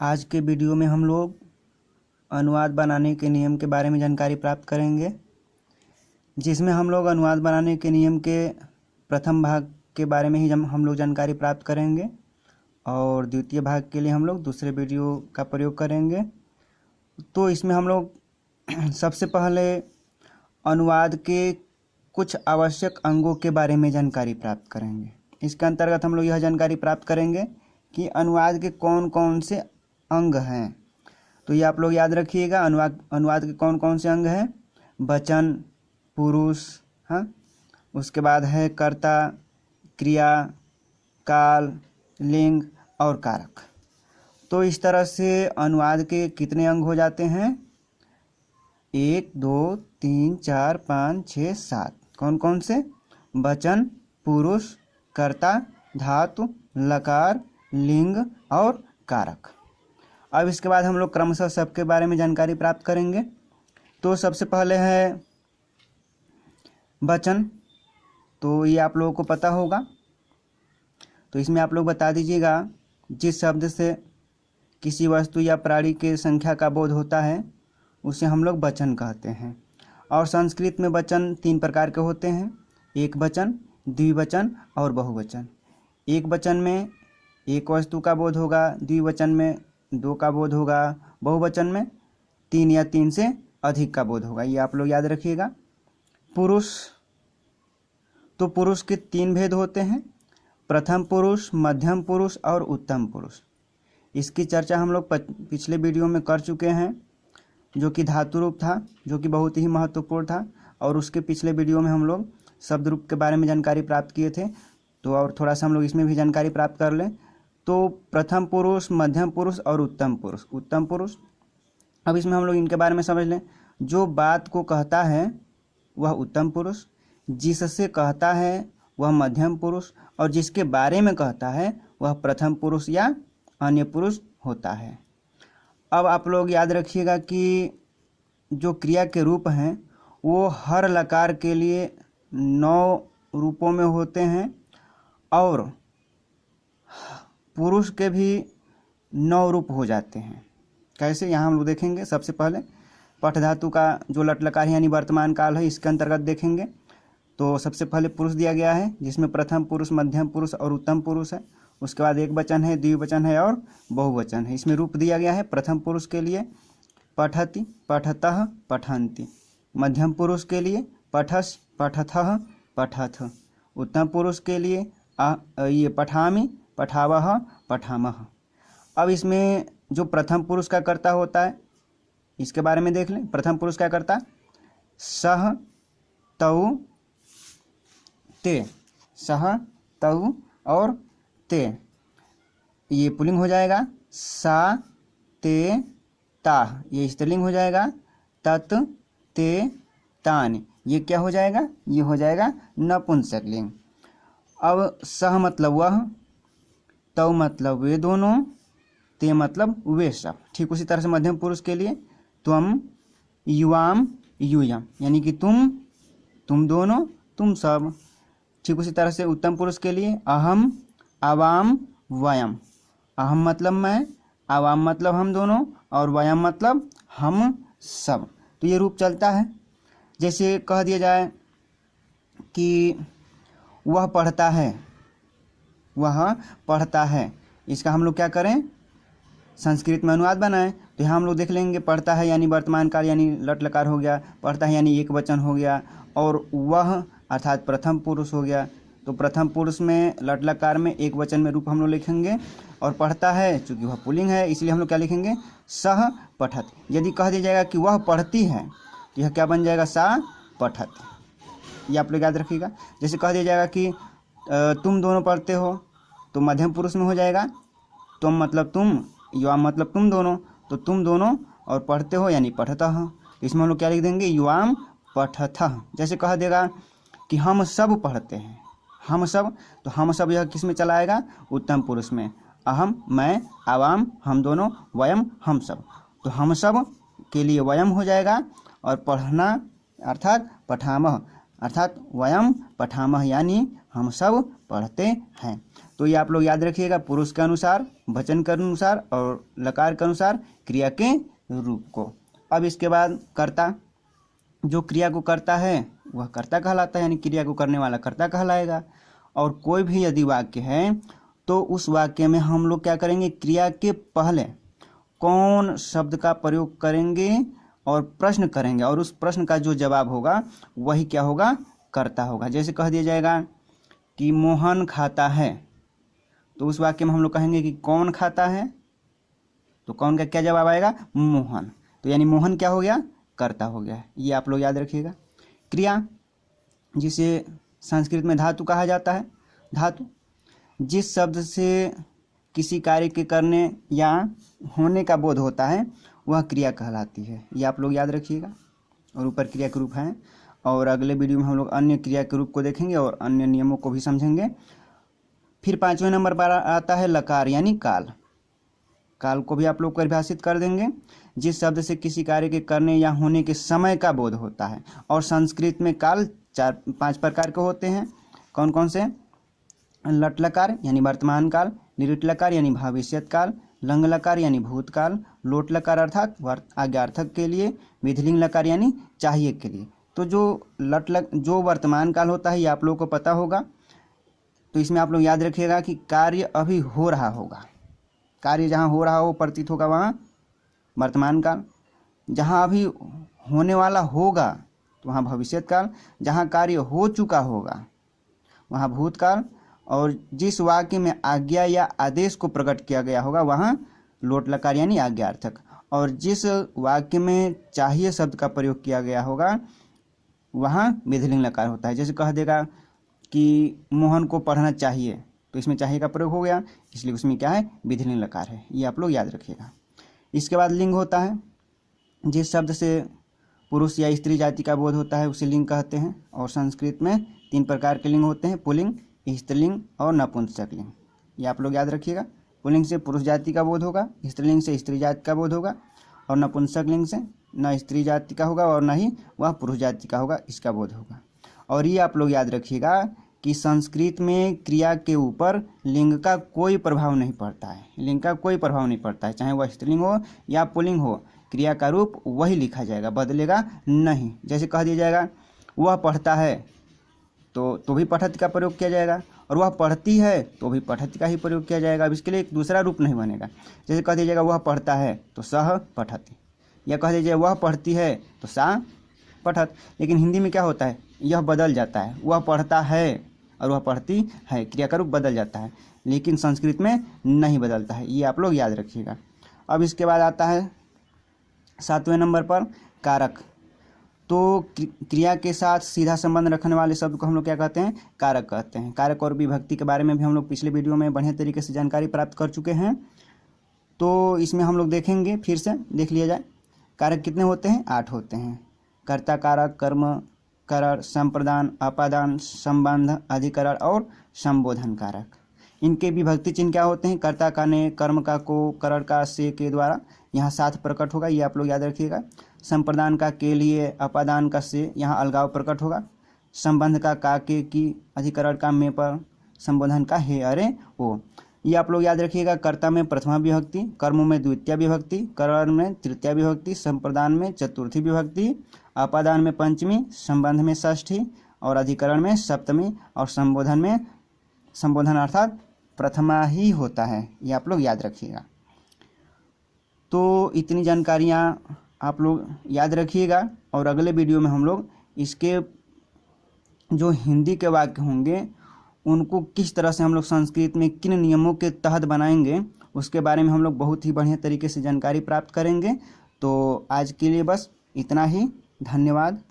आज के वीडियो में हम लोग अनुवाद बनाने के नियम के बारे में जानकारी प्राप्त करेंगे, जिसमें हम लोग अनुवाद बनाने के नियम के प्रथम भाग के बारे में ही हम लोग जानकारी प्राप्त करेंगे और द्वितीय भाग के लिए हम लोग दूसरे वीडियो का प्रयोग करेंगे। तो इसमें हम लोग सबसे पहले अनुवाद के कुछ आवश्यक अंगों के बारे में जानकारी प्राप्त करेंगे। इसके अंतर्गत हम लोग यह जानकारी प्राप्त करेंगे कि अनुवाद के कौन कौन से अंग हैं। तो ये आप लोग याद रखिएगा, अनुवाद के कौन कौन से अंग हैं। वचन, पुरुष, हाँ, उसके बाद है कर्ता, क्रिया, काल, लिंग और कारक। तो इस तरह से अनुवाद के कितने अंग हो जाते हैं? 1 2 3 4 5 6 7। कौन कौन से? वचन, पुरुष, कर्ता, धातु, लकार, लिंग और कारक। अब इसके बाद हम लोग क्रमशः सबके बारे में जानकारी प्राप्त करेंगे। तो सबसे पहले है वचन। तो ये आप लोगों को पता होगा, तो इसमें आप लोग बता दीजिएगा जिस शब्द से किसी वस्तु या प्राणी के संख्या का बोध होता है उसे हम लोग वचन कहते हैं। और संस्कृत में वचन 3 प्रकार के होते हैं: एक वचन, द्विवचन और बहुवचन। एक वचन में एक वस्तु का बोध होगा, द्विवचन में 2 का बोध होगा, बहुवचन में 3 या 3 से अधिक का बोध होगा। ये आप लोग याद रखिएगा। पुरुष, तो पुरुष के 3 भेद होते हैं: प्रथम पुरुष, मध्यम पुरुष और उत्तम पुरुष। इसकी चर्चा हम लोग पिछले वीडियो में कर चुके हैं, जो कि धातु रूप था, जो कि बहुत ही महत्वपूर्ण था। और उसके पिछले वीडियो में हम लोग शब्द रूप के बारे में जानकारी प्राप्त किए थे। तो और थोड़ा सा हम लोग इसमें भी जानकारी प्राप्त कर लें। तो प्रथम पुरुष, मध्यम पुरुष और उत्तम पुरुष। उत्तम पुरुष, अब इसमें हम लोग इनके बारे में समझ लें। जो बात को कहता है वह उत्तम पुरुष, जिससे कहता है वह मध्यम पुरुष और जिसके बारे में कहता है वह प्रथम पुरुष या अन्य पुरुष होता है। अब आप लोग याद रखिएगा कि जो क्रिया के रूप हैं वो हर लकार के लिए 9 रूपों में होते हैं और पुरुष के भी 9 रूप हो जाते हैं। कैसे, यहाँ हम लोग देखेंगे। सबसे पहले पठ धातु का जो लट लकार यानी वर्तमान काल है, इसके अंतर्गत देखेंगे। तो सबसे पहले पुरुष दिया गया है, जिसमें प्रथम पुरुष, मध्यम पुरुष और उत्तम पुरुष है। उसके बाद एक वचन है, द्विवचन है और बहुवचन है। इसमें रूप दिया गया है प्रथम पुरुष के लिए पठति, पठतः, पठन्ति। मध्यम पुरुष के लिए पठस्, पठथः, पठथ। उत्तम पुरुष के लिए ये पठामि, पठावः, पठामः। अब इसमें जो प्रथम पुरुष का कर्ता होता है इसके बारे में देख लें। प्रथम पुरुष का कर्ता सह, तौ, ते। सह, तौ और ते, ये पुल्लिंग हो जाएगा। सा, ते, ता, ये स्त्रीलिंग हो जाएगा। तत्, ते, तान, ये क्या हो जाएगा? ये हो जाएगा नपुंसकलिंग। अब सह मतलब वह, तौ मतलब वे दोनों, ते मतलब वे सब। ठीक उसी तरह से मध्यम पुरुष के लिए त्वम, युवाम, यूयम, यानी कि तुम दोनों, तुम सब। ठीक उसी तरह से उत्तम पुरुष के लिए अहम, आवाम, वयम। अहम मतलब मैं, आवाम मतलब हम दोनों और वयम मतलब हम सब। तो ये रूप चलता है। जैसे कह दिया जाए कि वह पढ़ता है, वह पढ़ता है, इसका हम लोग क्या करें? संस्कृत में अनुवाद बनाएं। तो यहाँ हम लोग देख लेंगे, पढ़ता है यानी वर्तमान काल यानी लट लकार हो गया, पढ़ता है यानी एक वचन हो गया, और वह अर्थात प्रथम पुरुष हो गया। तो प्रथम पुरुष में लट लकार में एक वचन में रूप हम लोग लिखेंगे। और पढ़ता है चूँकि वह पुल्लिंग है, इसलिए हम लोग क्या लिखेंगे? सह पठत। यदि कह दिया जाएगा कि वह पढ़ती है तो यह क्या बन जाएगा? सा पठत। ये आप लोग याद रखिएगा। जैसे कह दिया जाएगा कि तुम दोनों पढ़ते हो, तो मध्यम पुरुष में हो जाएगा तुम मतलब तुम, युवा मतलब तुम दोनों, तो तुम दोनों और पढ़ते हो यानी पठतः। तो इसमें हम लोग क्या लिख देंगे? युवाम पठथः। जैसे कह देगा कि हम सब पढ़ते हैं, हम सब, तो हम सब यह किस में चला आएगा? उत्तम पुरुष में। अहम मैं, आवाम हम दोनों, वयम हम सब। तो हम सब के लिए वयम हो जाएगा और पढ़ना अर्थात पठामह, अर्थात वयम पठामह यानी हम सब पढ़ते हैं। तो ये आप लोग याद रखिएगा, पुरुष के अनुसार, वचन के अनुसार और लकार के अनुसार क्रिया के रूप को। अब इसके बाद कर्ता, जो क्रिया को करता है वह कर्ता कहलाता है, यानी क्रिया को करने वाला कर्ता कहलाएगा। और कोई भी यदि वाक्य है तो उस वाक्य में हम लोग क्या करेंगे, क्रिया के पहले कौन शब्द का प्रयोग करेंगे और प्रश्न करेंगे, और उस प्रश्न का जो जवाब होगा वही क्या होगा, कर्ता होगा। जैसे कह दिया जाएगा कि मोहन खाता है, तो उस वाक्य में हम लोग कहेंगे कि कौन खाता है, तो कौन का क्या जवाब आएगा, मोहन। तो यानी मोहन क्या हो गया, कर्ता हो गया। ये आप लोग याद रखिएगा। क्रिया, जिसे संस्कृत में धातु कहा जाता है, धातु जिस शब्द से किसी कार्य के करने या होने का बोध होता है वह क्रिया कहलाती है। ये आप लोग याद रखिएगा। और ऊपर क्रिया के रूप हैं, और अगले वीडियो में हम लोग अन्य क्रिया के रूप को देखेंगे और अन्य नियमों को भी समझेंगे। फिर 5वें नंबर पर आता है लकार यानी काल। काल को भी आप लोग परिभाषित कर देंगे, जिस शब्द से किसी कार्य के करने या होने के समय का बोध होता है। और संस्कृत में काल 4-5 प्रकार के होते हैं। कौन कौन से, लट लकार यानी वर्तमान काल, निरुक्त लकार यानी भविष्यत काल, लंग लकार यानी भूतकाल, लोट लकार अर्थात आज्ञार्थक के लिए, विधिलिंग लकार यानी चाहिए के लिए। तो जो वर्तमान काल होता है ये आप लोगों को पता होगा। तो इसमें आप लोग याद रखिएगा कि कार्य अभी हो रहा होगा, कार्य जहाँ हो रहा हो प्रतीत होगा वहाँ वर्तमान काल, जहाँ अभी होने वाला होगा तो वहाँ भविष्यत काल, जहाँ कार्य हो चुका होगा वहाँ भूतकाल, और जिस वाक्य में आज्ञा या आदेश को प्रकट किया गया होगा वहाँ लोट लकार यानी आज्ञार्थक, और जिस वाक्य में चाहिए शब्द का प्रयोग किया गया होगा वहाँ विधिलिंग लकार होता है। जैसे कह देगा कि मोहन को पढ़ना चाहिए, तो इसमें चाहिए का प्रयोग हो गया, इसलिए उसमें क्या है, विधिलिंग लकार है। ये आप लोग याद रखिएगा। इसके बाद लिंग होता है, जिस शब्द से पुरुष या स्त्री जाति का बोध होता है उसे लिंग कहते हैं। और संस्कृत में 3 प्रकार के लिंग होते हैं, पुल्लिंग, स्त्रीलिंग और नपुंसक लिंग। ये आप लोग याद रखिएगा। पुल्लिंग से पुरुष जाति का बोध होगा, स्त्रीलिंग से स्त्री जाति का बोध होगा, और नपुंसक लिंग से न स्त्री जाति का होगा और न ही वह पुरुष जाति का होगा, इसका बोध होगा। और ये आप लोग याद रखिएगा कि संस्कृत में क्रिया के ऊपर लिंग का कोई प्रभाव नहीं पड़ता है, लिंग का कोई प्रभाव नहीं पड़ता है, चाहे वह स्त्रीलिंग हो या पुल्लिंग हो, क्रिया का रूप वही लिखा जाएगा, बदलेगा नहीं। जैसे कह दिया जाएगा वह पढ़ता है, तो भी पठति का प्रयोग किया जाएगा, और वह पढ़ती है तो भी पठति का ही प्रयोग किया जाएगा। अब इसके लिए एक दूसरा रूप नहीं बनेगा। जैसे कह दिया जाएगा वह पढ़ता है तो सह पठति, या कह दिया जाए वह पढ़ती है तो सा पठत। लेकिन हिंदी में क्या होता है, यह बदल जाता है, वह पढ़ता है और वह पढ़ती है, क्रिया का रूप बदल जाता है, लेकिन संस्कृत में नहीं बदलता है। ये आप लोग याद रखिएगा। अब इसके बाद आता है 7वें नंबर पर कारक। तो क्रिया के साथ सीधा संबंध रखने वाले शब्द को हम लोग क्या कहते हैं, कारक कहते हैं। कारक और विभक्ति के बारे में भी हम लोग पिछले वीडियो में बढ़िया तरीके से जानकारी प्राप्त कर चुके हैं, तो इसमें हम लोग देखेंगे, फिर से देख लिया जाए। कारक कितने होते हैं, 8 होते हैं। कर्ता कारक, कर्म करण, संप्रदान, अपादान, संबंध, अधिकरण और संबोधन कारक। इनके विभक्ति चिन्ह क्या होते हैं, कर्ता का ने, कर्म का को, करण का से के द्वारा यहाँ साथ प्रकट होगा, ये आप लोग याद रखिएगा। संप्रदान का के लिए, अपादान का से यहाँ अलगाव प्रकट होगा, संबंध का के की, अधिकरण का में पर, संबोधन का हे अरे ओ। ये आप लोग याद रखिएगा। कर्ता में प्रथमा विभक्ति, कर्म में द्वितीय विभक्ति, करण में तृतीय विभक्ति, संप्रदान में चतुर्थी विभक्ति, अपादान में पंचमी, संबंध में षष्ठी और अधिकरण में सप्तमी, और संबोधन अर्थात प्रथमा ही होता है। ये आप लोग याद रखिएगा। तो इतनी जानकारियाँ आप लोग याद रखिएगा, और अगले वीडियो में हम लोग इसके जो हिंदी के वाक्य होंगे उनको किस तरह से हम लोग संस्कृत में किन नियमों के तहत बनाएंगे उसके बारे में हम लोग बहुत ही बढ़िया तरीके से जानकारी प्राप्त करेंगे। तो आज के लिए बस इतना ही। धन्यवाद।